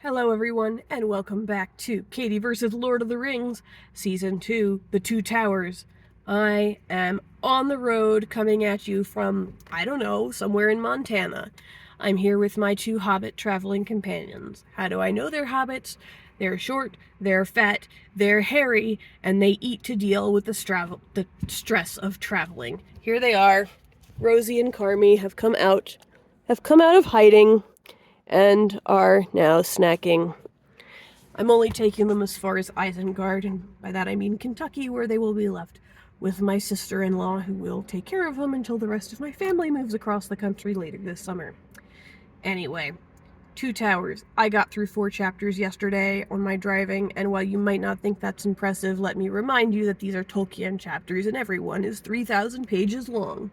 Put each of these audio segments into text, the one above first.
Hello everyone, and welcome back to Katy vs. Lord of the Rings, Season 2, The Two Towers. I am on the road coming at you from, I don't know, somewhere in Montana. I'm here with my two hobbit traveling companions. How do I know they're hobbits? They're short, they're fat, they're hairy, and they eat to deal with the stress of traveling. Here they are. Rosie and Carmi have come out of hiding and are now snacking. I'm only taking them as far as Isengard, and by that I mean Kentucky, where they will be left with my sister-in-law, who will take care of them until the rest of my family moves across the country later this summer. Anyway, Two Towers. I got through 4 chapters yesterday on my driving, and while you might not think that's impressive, let me remind you that these are Tolkien chapters, and every one is 3,000 pages long.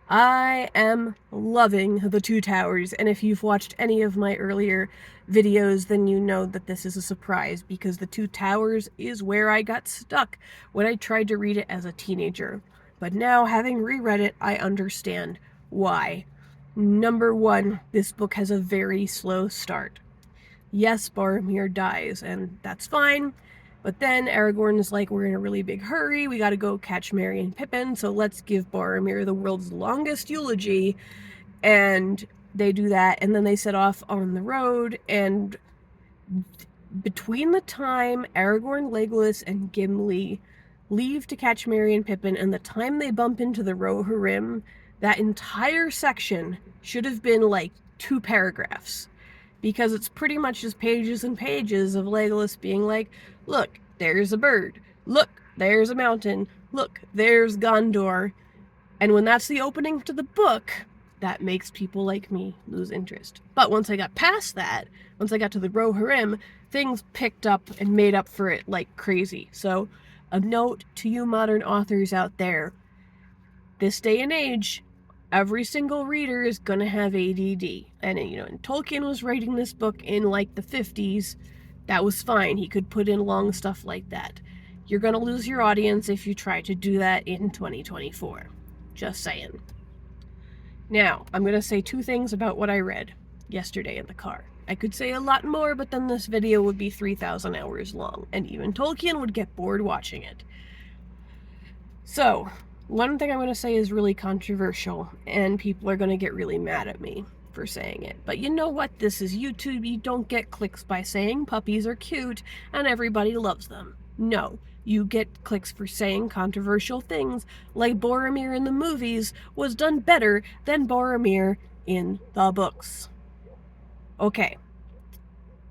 I am loving The Two Towers, and if you've watched any of my earlier videos, then you know that this is a surprise, because The Two Towers is where I got stuck when I tried to read it as a teenager. But now, having reread it, I understand why. Number 1, this book has a very slow start. Yes, Boromir dies, and that's fine. But then Aragorn is like, we're in a really big hurry, we gotta go catch Merry and Pippin, so let's give Boromir the world's longest eulogy. And they do that, and then they set off on the road, and between the time Aragorn, Legolas, and Gimli leave to catch Merry and Pippin and the time they bump into the Rohirrim, that entire section should have been like 2 paragraphs. Because it's pretty much just pages and pages of Legolas being like, look, there's a bird. Look, there's a mountain. Look, there's Gondor. And when that's the opening to the book, that makes people like me lose interest. But once I got past that, once I got to the Rohirrim, things picked up and made up for it like crazy. So, a note to you modern authors out there. This day and age, every single reader is going to have ADD. And, and Tolkien was writing this book in, like, the 50s. That was fine. He could put in long stuff like that. You're going to lose your audience if you try to do that in 2024. Just saying. Now, I'm going to say 2 things about what I read yesterday in the car. I could say a lot more, but then this video would be 3,000 hours long, and even Tolkien would get bored watching it. So, one thing I'm going to say is really controversial, and people are going to get really mad at me for saying it. But you know what? This is YouTube. You don't get clicks by saying puppies are cute and everybody loves them. No, you get clicks for saying controversial things, like Boromir in the movies was done better than Boromir in the books. Okay.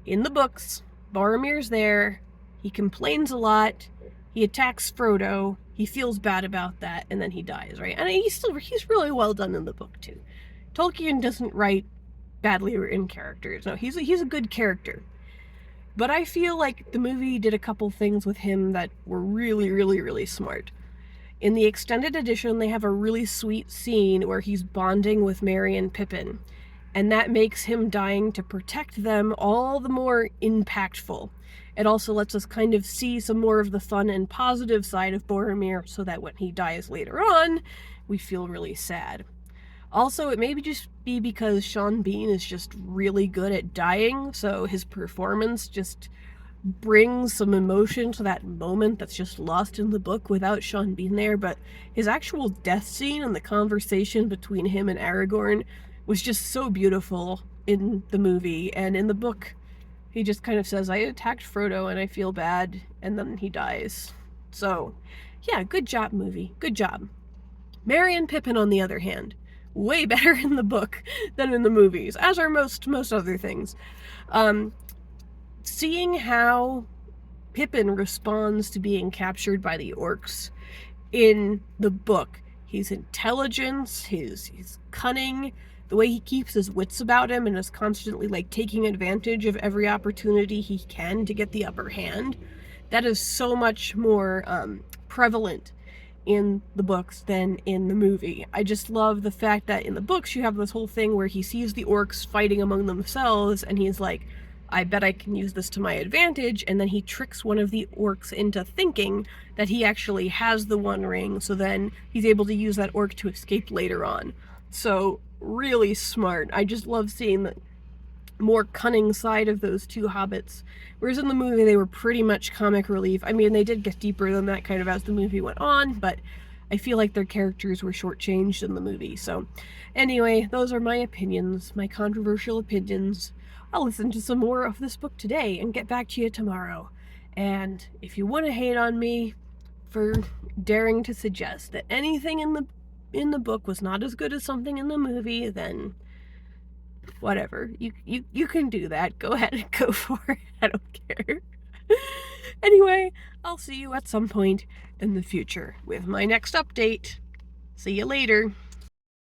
In the books, Boromir's there. He complains a lot. He attacks Frodo. He feels bad about that, and then he dies, right? And he's really well done in the book, too. Tolkien doesn't write badly written characters. No, he's a good character. But I feel like the movie did a couple things with him that were really, really, really smart. In the extended edition, they have a really sweet scene where he's bonding with Merry and Pippin, and that makes him dying to protect them all the more impactful. It also lets us kind of see some more of the fun and positive side of Boromir, so that when he dies later on, we feel really sad. Also, it may just be because Sean Bean is just really good at dying, so his performance just brings some emotion to that moment that's just lost in the book without Sean Bean there, but his actual death scene and the conversation between him and Aragorn was just so beautiful in the movie, and in the book, he just kind of says, I attacked Frodo and I feel bad, and then he dies. So, yeah, good job, movie. Good job. Merry and Pippin, on the other hand, way better in the book than in the movies, as are most other things. Seeing how Pippin responds to being captured by the orcs in the book, his intelligence, his cunning, the way he keeps his wits about him and is constantly, like, taking advantage of every opportunity he can to get the upper hand, that is so much more prevalent in the books than in the movie. I just love the fact that in the books you have this whole thing where he sees the orcs fighting among themselves and he's like, I bet I can use this to my advantage, and then he tricks one of the orcs into thinking that he actually has the One Ring, so then he's able to use that orc to escape later on. So, really smart. I just love seeing more cunning side of those two hobbits. Whereas in the movie, they were pretty much comic relief. I mean, they did get deeper than that kind of as the movie went on, but I feel like their characters were shortchanged in the movie. So anyway, those are my opinions, my controversial opinions. I'll listen to some more of this book today and get back to you tomorrow. And if you want to hate on me for daring to suggest that anything in the book was not as good as something in the movie, then whatever. You can do that. Go ahead and go for it. I don't care. Anyway, I'll see you at some point in the future with my next update. See you later.